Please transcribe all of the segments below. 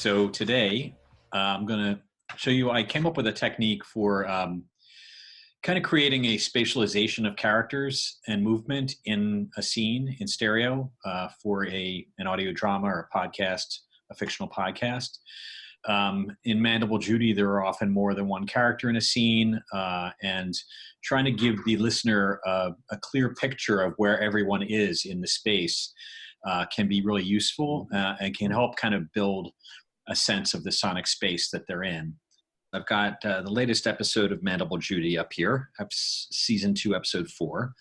So today I'm going to show you, I came up with a technique for kind of creating a spatialization of characters and movement in a scene in stereo for an audio drama or a podcast, a fictional podcast. In Mandible Judy, there are often more than one character in a scene, and trying to give the listener a clear picture of where everyone is in the space can be really useful and can help kind of build a sense of the sonic space that they're in. I've got the latest episode of Mandible Judy up here, season 2, episode 4.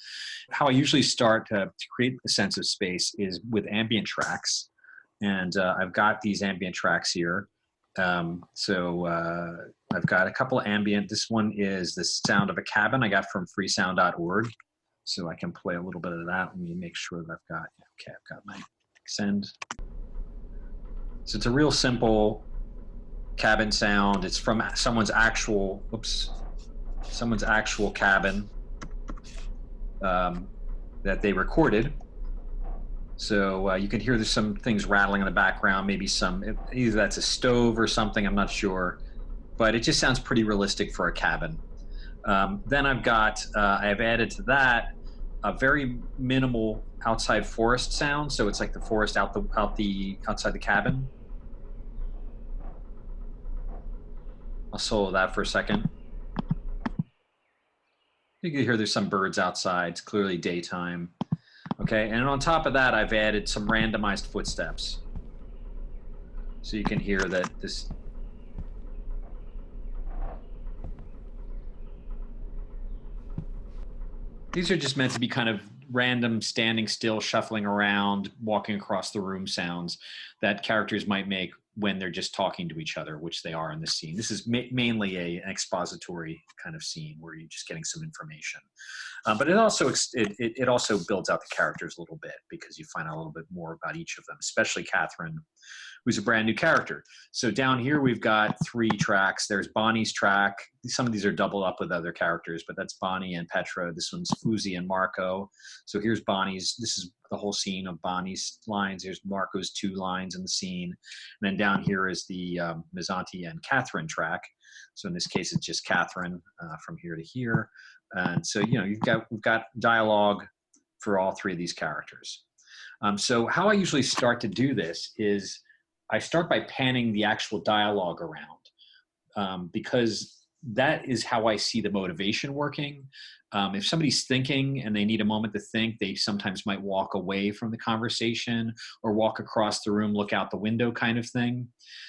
How I usually start to create a sense of space is with ambient tracks. And I've got these ambient tracks here. So I've got a couple of ambient. This one is the sound of a cabin I got from freesound.org. So I can play a little bit of that. Let me make sure that I've got my extend. So it's a real simple cabin sound. It's from someone's actual cabin that they recorded. So you can hear there's some things rattling in the background, maybe either that's a stove or something, I'm not sure, but it just sounds pretty realistic for a cabin. Then I've added to that a very minimal outside forest sound. So it's like the forest outside the cabin. I'll solo that for a second. You can hear there's some birds outside. It's clearly daytime. Okay, and on top of that, I've added some randomized footsteps. So you can hear that these are just meant to be kind of random standing still, shuffling around, walking across the room sounds that characters might make when they're just talking to each other, which they are in this scene. This is mainly an expository kind of scene where you're just getting some information. But it also builds out the characters a little bit because you find out a little bit more about each of them, especially Catherine, who's a brand new character. So down here we've got 3 tracks. There's Bonnie's track. Some of these are doubled up with other characters, but that's Bonnie and Petra. This one's Fuzi and Marco. So here's Bonnie's. This is the whole scene of Bonnie's lines. There's Marco's 2 lines in the scene. And then down here is the Mazzanti and Catherine track. So in this case, it's just Catherine from here to here. And so, we've got dialogue for all 3 of these characters. So how I usually start to do this is I start by panning the actual dialogue around because that is how I see the motivation working. If somebody's thinking and they need a moment to think, they sometimes might walk away from the conversation or walk across the room, look out the window kind of thing.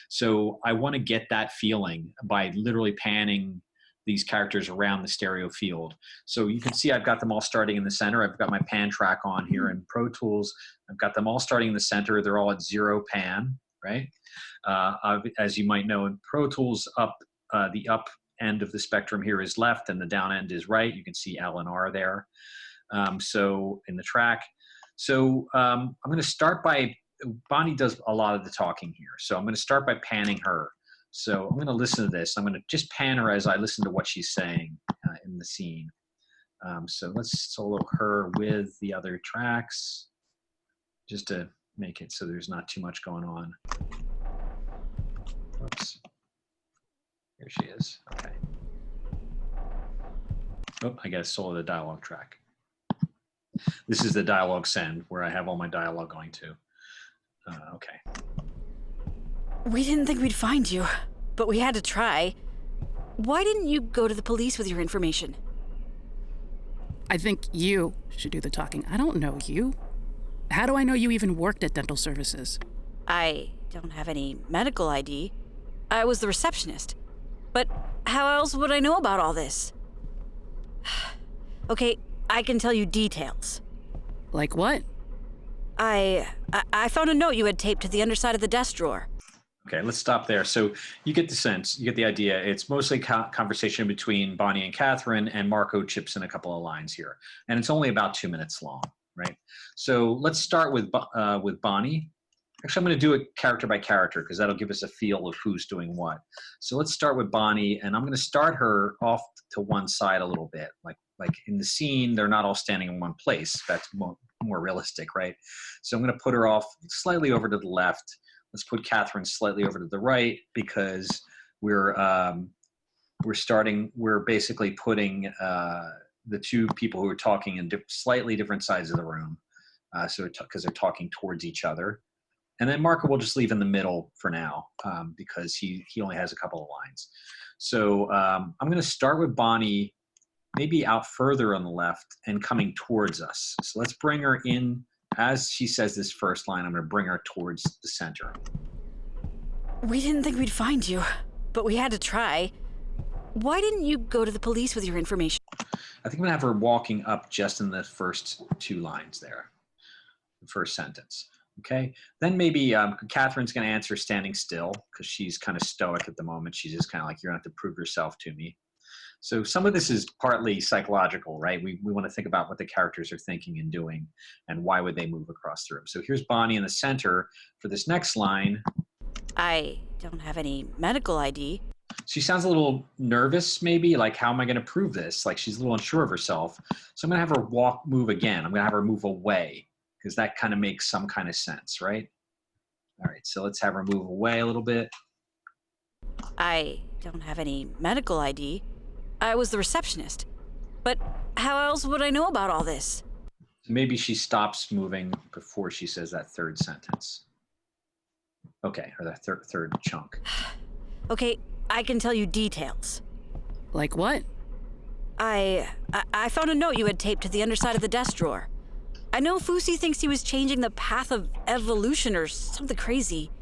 So I want to get that feeling by literally panning these characters around the stereo field. So you can see I've got them all starting in the center. I've got my pan track on here in Pro Tools. I've got them all starting in the center. They're all at 0 pan, right? As you might know, in Pro Tools, the up end of the spectrum here is left and the down end is right. You can see L and R there. So in the track. So I'm going to start by, Bonnie does a lot of the talking here. So I'm going to start by panning her. So I'm going to listen to this. I'm going to just pan her as I listen to what she's saying in the scene. So let's solo her with the other tracks just to make it so there's not too much going on. Oops. Here she is. Okay. Oh, I got to solo the dialogue track. This is the dialogue send where I have all my dialogue going to. Okay. We didn't think we'd find you, but we had to try. Why didn't you go to the police with your information? I think you should do the talking. I don't know you. How do I know you even worked at dental services? I don't have any medical ID. I was the receptionist. But how else would I know about all this? Okay, I can tell you details. Like what? I found a note you had taped to the underside of the desk drawer. Okay, let's stop there. So you get the sense, you get the idea. It's mostly conversation between Bonnie and Catherine, and Marco chips in a couple of lines here. And it's only about 2 minutes long, right? So let's start with Bonnie. Actually, I'm going to do it character by character because that'll give us a feel of who's doing what. So let's start with Bonnie, and I'm going to start her off to one side a little bit. Like in the scene, they're not all standing in one place. That's more realistic, right? So I'm going to put her off slightly over to the left let's put Catherine slightly over to the right because we're basically putting the two people who are talking in slightly different sides of the room. Because they're talking towards each other. And then Marco will just leave in the middle for now because he only has a couple of lines. So I'm going to start with Bonnie, maybe out further on the left and coming towards us. So let's bring her in. As she says this first line, I'm going to bring her towards the center. We didn't think we'd find you, but we had to try. Why didn't you go to the police with your information? I think I'm going to have her walking up just in the first two lines there, the first sentence. Okay, then maybe Catherine's going to answer standing still because she's kind of stoic at the moment. She's just kind of like, you're going to have to prove yourself to me. So some of this is partly psychological, right? We want to think about what the characters are thinking and doing and why would they move across the room. So here's Bonnie in the center for this next line. I don't have any medical ID. She sounds a little nervous, maybe, like, how am I going to prove this? Like she's a little unsure of herself. So I'm going to have her move again. I'm going to have her move away because that kind of makes some kind of sense, right? All right, so let's have her move away a little bit. I don't have any medical ID. I was the receptionist. But how else would I know about all this? Maybe she stops moving before she says that third sentence. Okay, or that third chunk. Okay, I can tell you details. Like what? I found a note you had taped to the underside of the desk drawer. I know Fusi thinks he was changing the path of evolution or something crazy.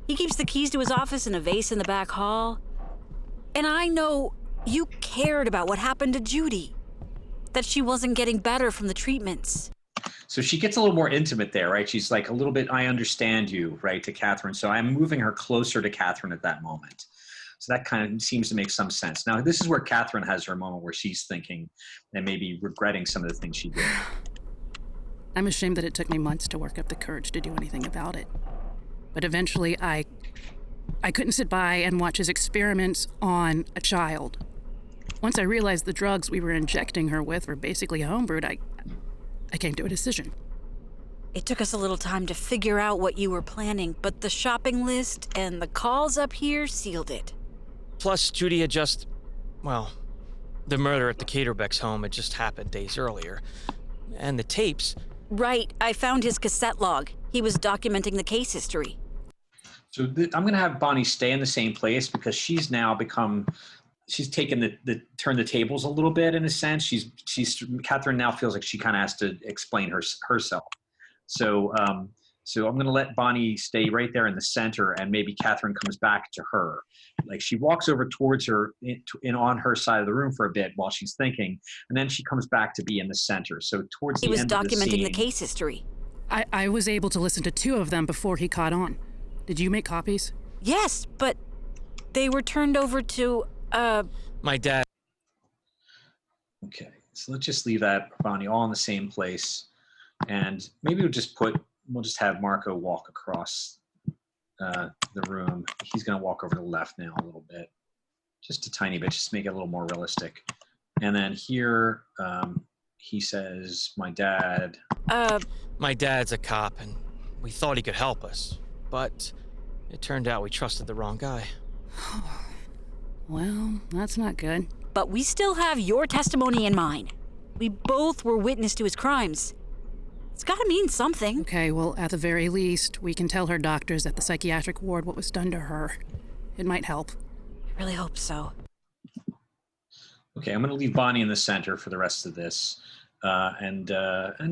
He keeps the keys to his office in a vase in the back hall. And I know you cared about what happened to Judy. That she wasn't getting better from the treatments. So she gets a little more intimate there, right? She's like a little bit, I understand you, right, to Catherine. So I'm moving her closer to Catherine at that moment. So that kind of seems to make some sense. Now, this is where Catherine has her moment where she's thinking and maybe regretting some of the things she did. I'm ashamed that it took me months to work up the courage to do anything about it. But eventually I couldn't sit by and watch his experiments on a child. Once I realized the drugs we were injecting her with were basically homebrewed, I came to a decision. It took us a little time to figure out what you were planning, but the shopping list and the calls up here sealed it. Plus, Judy had just, well, the murder at the Caterbeck's home had just happened days earlier. And the tapes... Right, I found his cassette log. He was documenting the case history. So I'm going to have Bonnie stay in the same place because she's now she's taken turn the tables a little bit in a sense. Catherine now feels like she kind of has to explain herself. So I'm going to let Bonnie stay right there in the center, and maybe Catherine comes back to her. Like she walks over towards her in on her side of the room for a bit while she's thinking, and then she comes back to be in the center. So towards the end of the scene, he was documenting the case history. I was able to listen to 2 of them before he caught on. Did you make copies? Yes, but they were turned over to, My dad. Okay, so let's just leave that, Bonnie, all in the same place. And maybe we'll just have Marco walk across the room. He's going to walk over to the left now a little bit, just a tiny bit, just to make it a little more realistic. And then here he says, my dad. My dad's a cop, and we thought he could help us. But it turned out we trusted the wrong guy. Well, that's not good. But we still have your testimony in mind. We both were witness to his crimes. It's gotta mean something. Okay, well, at the very least, we can tell her doctors at the psychiatric ward what was done to her. It might help. I really hope so. Okay, I'm going to leave Bonnie in the center for the rest of this. And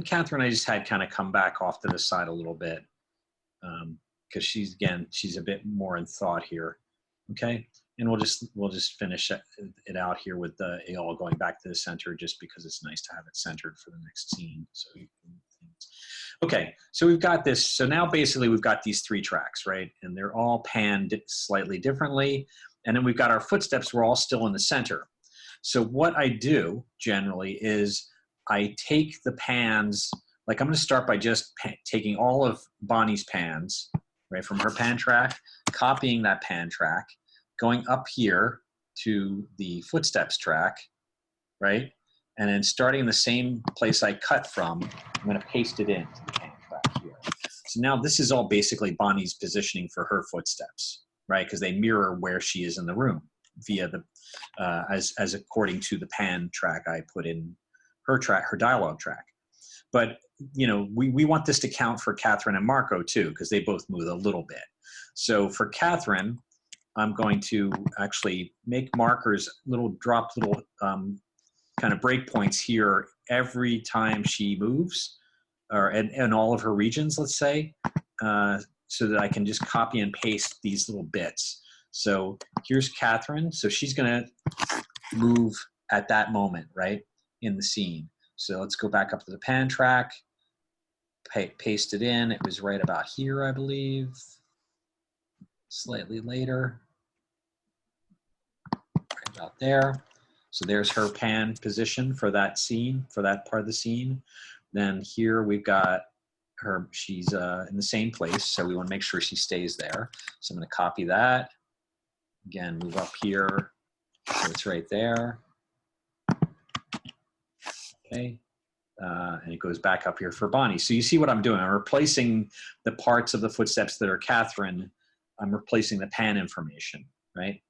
Catherine, I just had kind of come back off to the side a little bit because she's a bit more in thought here. Okay, and we'll just finish it out here with it all going back to the center, just because it's nice to have it centered for the next scene. So, okay, so we've got this. So now basically we've got these 3 tracks, right? And they're all panned slightly differently. And then we've got our footsteps. We're all still in the center. So what I do generally is I take the pans, like I'm going to start by just taking all of Bonnie's pans, right, from her pan track, copying that pan track, going up here to the footsteps track, right? And then starting in the same place I cut from, I'm going to paste it into the pan track here. So now this is all basically Bonnie's positioning for her footsteps, right? Because they mirror where she is in the room via the, as according to the pan track I put in her dialogue track. But, we want this to count for Catherine and Marco too, because they both move a little bit. So for Catherine, I'm going to actually make markers, little kind of breakpoints here every time she moves, or in all of her regions, let's say, so that I can just copy and paste these little bits. So here's Catherine. So she's going to move at that moment, right, in the scene. So let's go back up to the pan track, paste it in. It was right about here, I believe, slightly later, right about there. So there's her pan position for that scene, for that part of the scene. Then here we've got her, she's in the same place, so we want to make sure she stays there. So I'm going to copy that. Again, move up here, so it's right there. Okay, and it goes back up here for Bonnie. So you see what I'm doing. I'm replacing the parts of the footsteps that are Catherine. I'm replacing the pan information, right?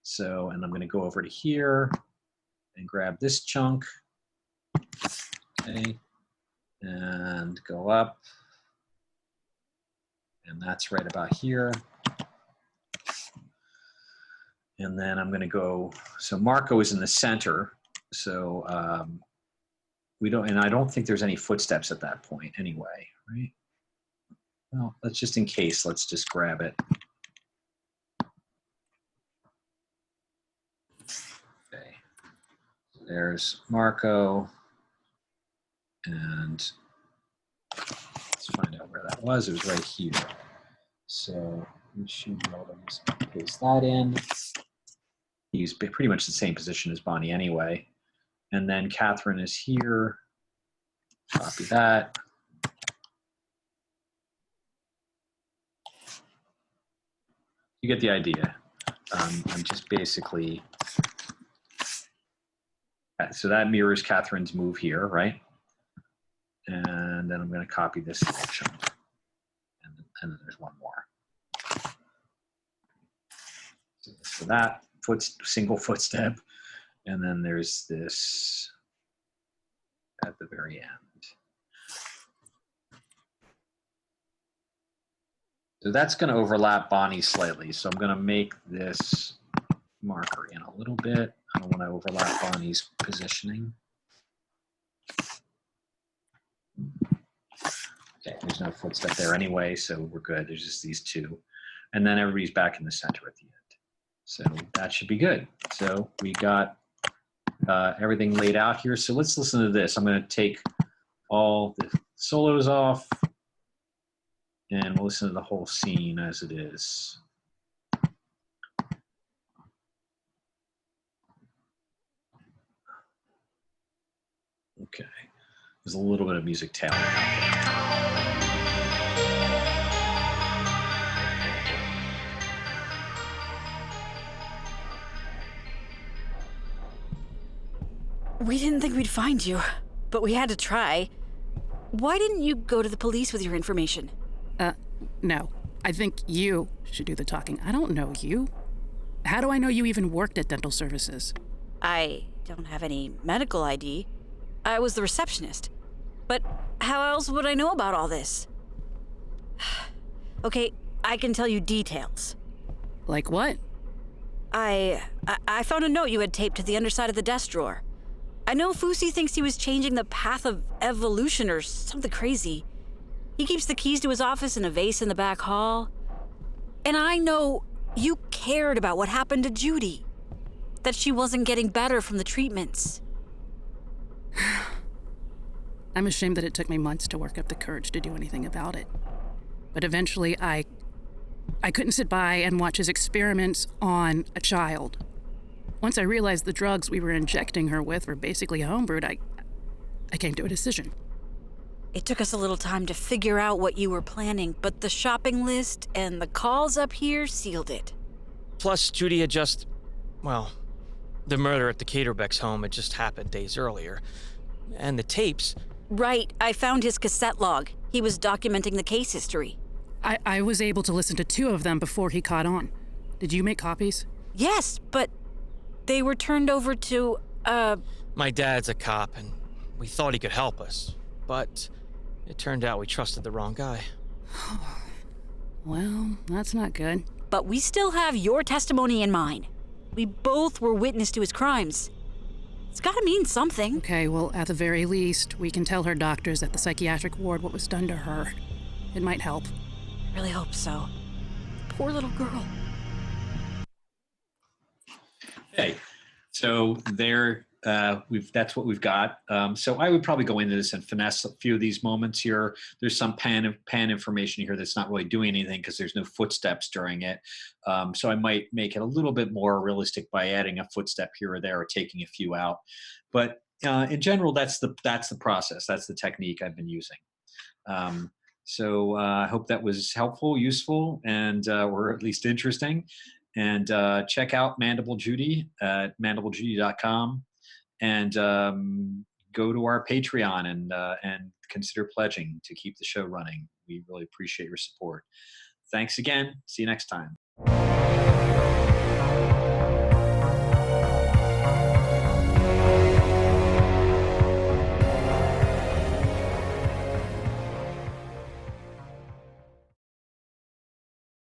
So, and I'm going to go over to here and grab this chunk, okay, and go up. And that's right about here. And then I'm going to go, so Marco is in the center. So I don't think there's any footsteps at that point anyway, right? Well, let's just in case, let's just grab it. Okay, so there's Marco, and let's find out where that was. It was right here. So we should be able to just paste that in. He's pretty much the same position as Bonnie anyway. And then Catherine is here. Copy that. You get the idea. I'm just basically, so that mirrors Catherine's move here, right? And then I'm going to copy this chunk. And then there's one more. So that single footstep. And then there's this at the very end. So that's going to overlap Bonnie slightly. So I'm going to make this marker in a little bit. I don't want to overlap Bonnie's positioning. Okay, there's no footstep there anyway, so we're good. There's just these two. And then everybody's back in the center at the end. So that should be good. So we got everything laid out here. So let's listen to this. I'm going to take all the solos off, and we'll listen to the whole scene as it is. Okay, there's a little bit of music tailing out there. We didn't think we'd find you, but we had to try. Why didn't you go to the police with your information? No. I think you should do the talking. I don't know you. How do I know you even worked at dental services? I don't have any medical ID. I was the receptionist. But how else would I know about all this? Okay, I can tell you details. Like what? I found a note you had taped to the underside of the desk drawer. I know Fousey thinks he was changing the path of evolution or something crazy. He keeps the keys to his office in a vase in the back hall. And I know you cared about what happened to Judy. That she wasn't getting better from the treatments. I'm ashamed that it took me months to work up the courage to do anything about it. But eventually I couldn't sit by and watch his experiments on a child. Once I realized the drugs we were injecting her with were basically homebrewed, I came to a decision. It took us a little time to figure out what you were planning, but the shopping list and the calls up here sealed it. Plus, Judy had just, well, the murder at the Caterbeck's home had just happened days earlier. And the tapes... Right, I found his cassette log. He was documenting the case history. I was able to listen to 2 of them before he caught on. Did you make copies? Yes, but they were turned over to, My dad's a cop, and we thought he could help us. But it turned out we trusted the wrong guy. Well, that's not good. But we still have your testimony in mind. We both were witness to his crimes. It's gotta mean something. Okay, well, at the very least, we can tell her doctors at the psychiatric ward what was done to her. It might help. I really hope so. Poor little girl. Okay, so there, that's what we've got. So I would probably go into this and finesse a few of these moments here. There's some pan information here that's not really doing anything because there's no footsteps during it. So I might make it a little bit more realistic by adding a footstep here or there or taking a few out. But in general, that's the process. That's the technique I've been using. So I hope that was helpful, useful, and or at least interesting. And check out Mandible Judy at mandiblejudy.com, and go to our Patreon and consider pledging to keep the show running. We really appreciate your support. Thanks again. See you next time.